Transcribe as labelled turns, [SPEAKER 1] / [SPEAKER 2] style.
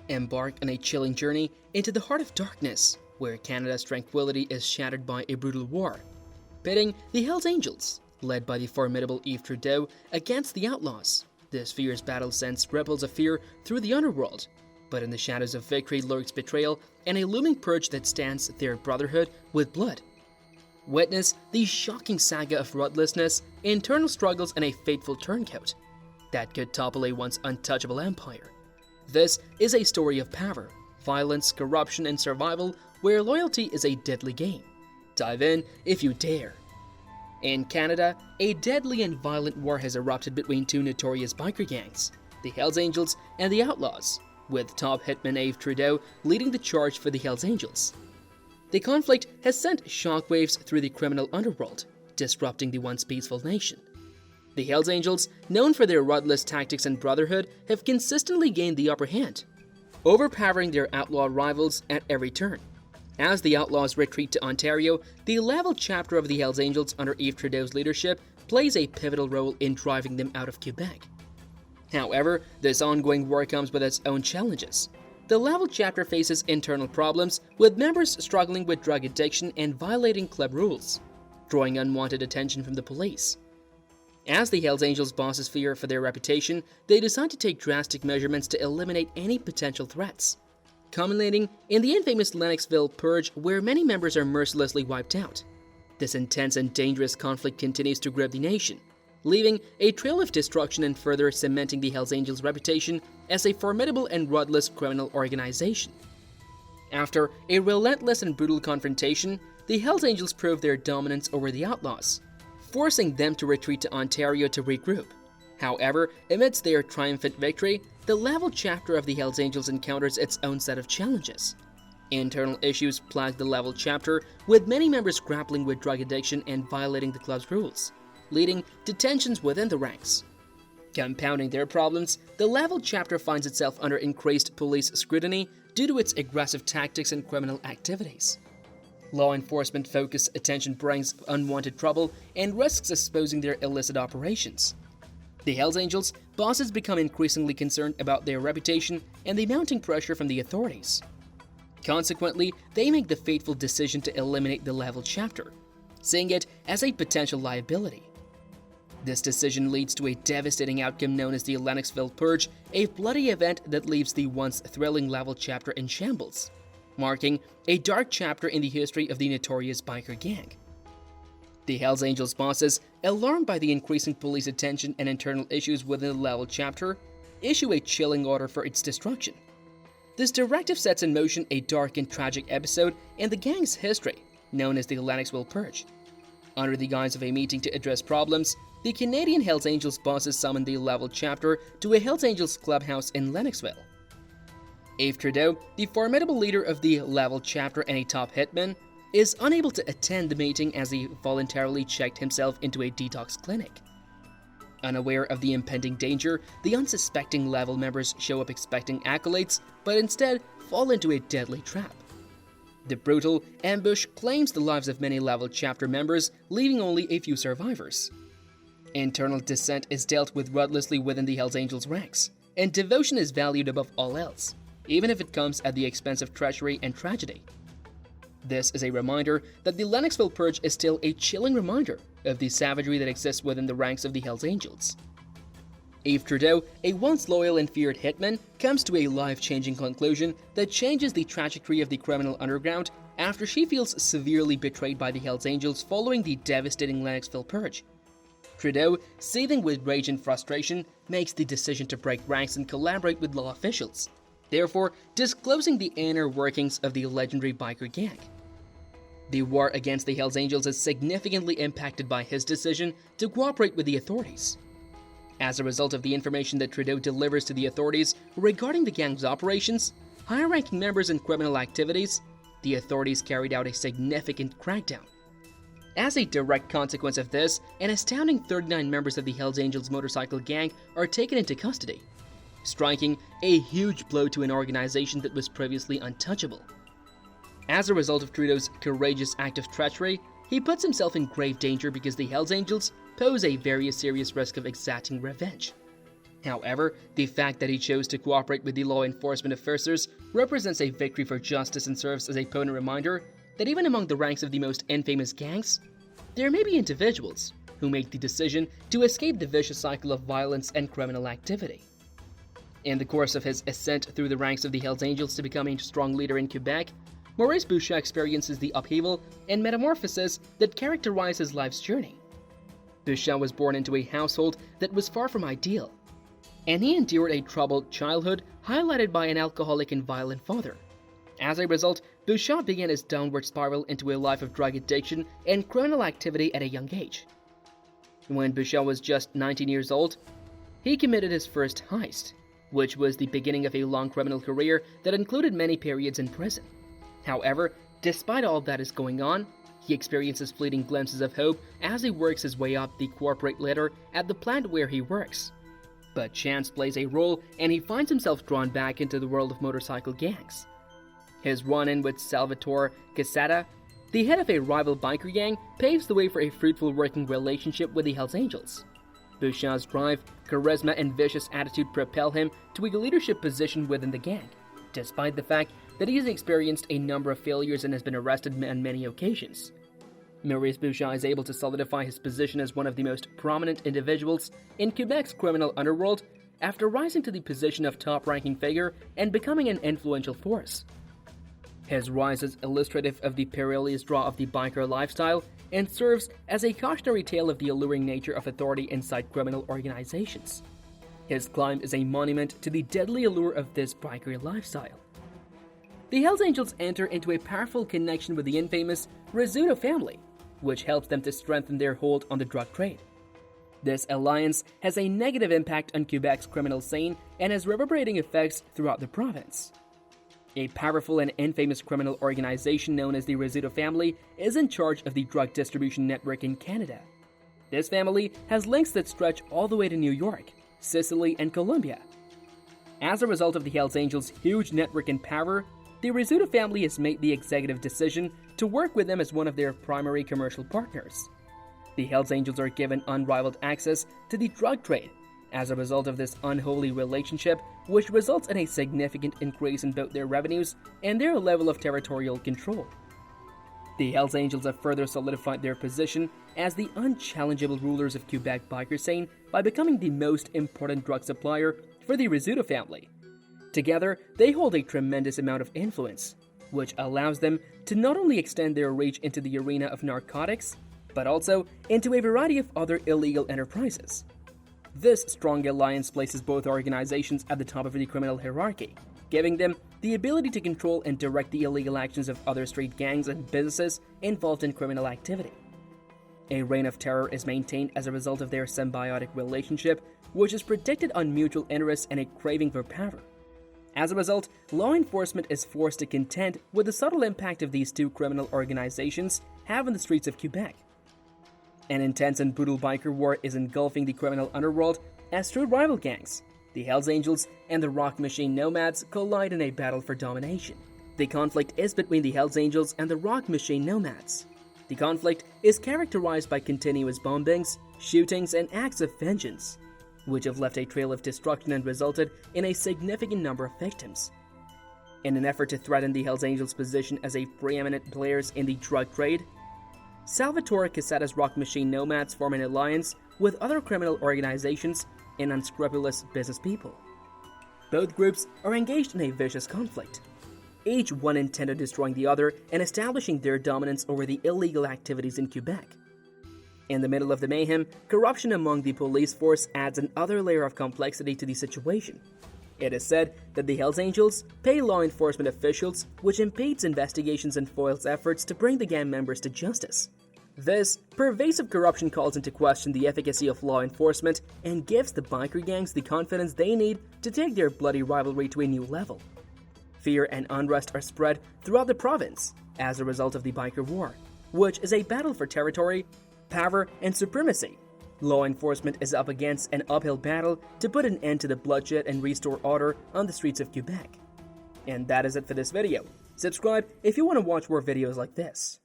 [SPEAKER 1] Embark on a chilling journey into the heart of darkness, where Canada's tranquility is shattered by a brutal war, pitting the Hells Angels, led by the formidable Eve Trudeau, against the Outlaws. This fierce battle sends ripples of fear through the underworld, but in the shadows of victory lurks betrayal and a looming purge that stands their brotherhood with blood. Witness the shocking saga of ruthlessness, internal struggles, and a fateful turncoat that could topple a once untouchable empire. This is a story of power, violence, corruption, and survival where loyalty is a deadly game. Dive in if you dare. In Canada, a deadly and violent war has erupted between two notorious biker gangs, the Hells Angels and the Outlaws, with top hitman Eve Trudeau leading the charge for the Hells Angels. The conflict has sent shockwaves through the criminal underworld, disrupting the once peaceful nation. The Hells Angels, known for their ruthless tactics and brotherhood, have consistently gained the upper hand, overpowering their outlaw rivals at every turn. As the Outlaws retreat to Ontario, the level chapter of the Hells Angels under Eve Trudeau's leadership plays a pivotal role in driving them out of Quebec. However, this ongoing war comes with its own challenges. The level chapter faces internal problems, with members struggling with drug addiction and violating club rules, drawing unwanted attention from the police. As the Hells Angels bosses fear for their reputation, they decide to take drastic measurements to eliminate any potential threats, culminating in the infamous Lennoxville purge, where many members are mercilessly wiped out. This intense and dangerous conflict continues to grip the nation, leaving a trail of destruction and further cementing the Hells Angels' reputation as a formidable and ruthless criminal organization. After a relentless and brutal confrontation, the Hells Angels prove their dominance over the Outlaws, forcing them to retreat to Ontario to regroup. However, amidst their triumphant victory, the level chapter of the Hells Angels encounters its own set of challenges. Internal issues plague the level chapter, with many members grappling with drug addiction and violating the club's rules, leading to tensions within the ranks. Compounding their problems, the level chapter finds itself under increased police scrutiny due to its aggressive tactics and criminal activities. Law enforcement focused attention brings unwanted trouble and risks exposing their illicit operations. The Hells Angels bosses become increasingly concerned about their reputation and the mounting pressure from the authorities. Consequently, they make the fateful decision to eliminate the level chapter, seeing it as a potential liability. This decision leads to a devastating outcome known as the Lennoxville Purge, a bloody event that leaves the once thrilling level chapter in shambles, marking a dark chapter in the history of the notorious biker gang. The Hells Angels bosses, alarmed by the increasing police attention and internal issues within the level chapter, issue a chilling order for its destruction. This directive sets in motion a dark and tragic episode in the gang's history, known as the Lennoxville Purge. Under the guise of a meeting to address problems, the Canadian Hells Angels bosses summon the level chapter to a Hells Angels clubhouse in Lennoxville. Eve Trudeau, the formidable leader of the level chapter and a top hitman, is unable to attend the meeting as he voluntarily checked himself into a detox clinic. Unaware of the impending danger, the unsuspecting level members show up expecting accolades, but instead fall into a deadly trap. The brutal ambush claims the lives of many level chapter members, leaving only a few survivors. Internal dissent is dealt with ruthlessly within the Hells Angels ranks, and devotion is valued above all else, even if it comes at the expense of treachery and tragedy. This is a reminder that the Lennoxville Purge is still a chilling reminder of the savagery that exists within the ranks of the Hells Angels. Eve Trudeau, a once loyal and feared hitman, comes to a life-changing conclusion that changes the trajectory of the criminal underground after she feels severely betrayed by the Hells Angels following the devastating Lennoxville Purge. Trudeau, seething with rage and frustration, makes the decision to break ranks and collaborate with law officials, therefore disclosing the inner workings of the legendary biker gang. The war against the Hells Angels is significantly impacted by his decision to cooperate with the authorities. As a result of the information that Trudeau delivers to the authorities regarding the gang's operations, high-ranking members and criminal activities, the authorities carried out a significant crackdown. As a direct consequence of this, an astounding 39 members of the Hells Angels motorcycle gang are taken into custody, striking a huge blow to an organization that was previously untouchable. As a result of Trudeau's courageous act of treachery, he puts himself in grave danger because the Hells Angels pose a very serious risk of exacting revenge. However, the fact that he chose to cooperate with the law enforcement officers represents a victory for justice and serves as a potent reminder that even among the ranks of the most infamous gangs, there may be individuals who make the decision to escape the vicious cycle of violence and criminal activity. In the course of his ascent through the ranks of the Hells Angels to becoming a strong leader in Quebec, Maurice Bouchat experiences the upheaval and metamorphosis that characterize his life's journey. Bouchat was born into a household that was far from ideal, and he endured a troubled childhood highlighted by an alcoholic and violent father. As a result, Bouchat began his downward spiral into a life of drug addiction and criminal activity at a young age. When Bouchat was just 19 years old, he committed his first heist, which was the beginning of a long criminal career that included many periods in prison. However, despite all that is going on, he experiences fleeting glimpses of hope as he works his way up the corporate ladder at the plant where he works. But chance plays a role, and he finds himself drawn back into the world of motorcycle gangs. His run-in with Salvatore Quesada, the head of a rival biker gang, paves the way for a fruitful working relationship with the Hells Angels. Bouchat's drive, charisma, and vicious attitude propel him to a leadership position within the gang, despite the fact that he has experienced a number of failures and has been arrested on many occasions. Maurice Bouchat is able to solidify his position as one of the most prominent individuals in Quebec's criminal underworld after rising to the position of top-ranking figure and becoming an influential force. His rise is illustrative of the perilous draw of the biker lifestyle and serves as a cautionary tale of the alluring nature of authority inside criminal organizations. His climb is a monument to the deadly allure of this biker lifestyle. The Hells Angels enter into a powerful connection with the infamous Rizzuto family, which helps them to strengthen their hold on the drug trade. This alliance has a negative impact on Quebec's criminal scene and has reverberating effects throughout the province. A powerful and infamous criminal organization known as the Rizzuto family is in charge of the drug distribution network in Canada. This family has links that stretch all the way to New York, Sicily, and Colombia. As a result of the Hells Angels' huge network and power, the Rizzuto family has made the executive decision to work with them as one of their primary commercial partners. The Hells Angels are given unrivaled access to the drug trade as a result of this unholy relationship, which results in a significant increase in both their revenues and their level of territorial control. The Hells Angels have further solidified their position as the unchallengeable rulers of Quebec biker scene by becoming the most important drug supplier for the Rizzuto family. Together, they hold a tremendous amount of influence, which allows them to not only extend their reach into the arena of narcotics, but also into a variety of other illegal enterprises. This strong alliance places both organizations at the top of the criminal hierarchy, giving them the ability to control and direct the illegal actions of other street gangs and businesses involved in criminal activity. A reign of terror is maintained as a result of their symbiotic relationship, which is predicated on mutual interest and a craving for power. As a result, law enforcement is forced to contend with the subtle impact of these two criminal organizations have on the streets of Quebec. An intense and brutal biker war is engulfing the criminal underworld as two rival gangs, the Hells Angels and the Rock Machine Nomads, collide in a battle for domination. The conflict is between the Hells Angels and the Rock Machine Nomads. The conflict is characterized by continuous bombings, shootings, and acts of vengeance, which have left a trail of destruction and resulted in a significant number of victims. In an effort to threaten the Hells Angels' position as a preeminent players in the drug trade, Salvatore Quesada's Rock Machine Nomads form an alliance with other criminal organizations and unscrupulous business people. Both groups are engaged in a vicious conflict, each one intent on destroying the other and establishing their dominance over the illegal activities in Quebec. In the middle of the mayhem, corruption among the police force adds another layer of complexity to the situation. It is said that the Hells Angels pay law enforcement officials, which impedes investigations and foils efforts to bring the gang members to justice. This pervasive corruption calls into question the efficacy of law enforcement and gives the biker gangs the confidence they need to take their bloody rivalry to a new level. Fear and unrest are spread throughout the province as a result of the biker war, which is a battle for territory, power, and supremacy. Law enforcement is up against an uphill battle to put an end to the bloodshed and restore order on the streets of Quebec. And that is it for this video. Subscribe if you want to watch more videos like this.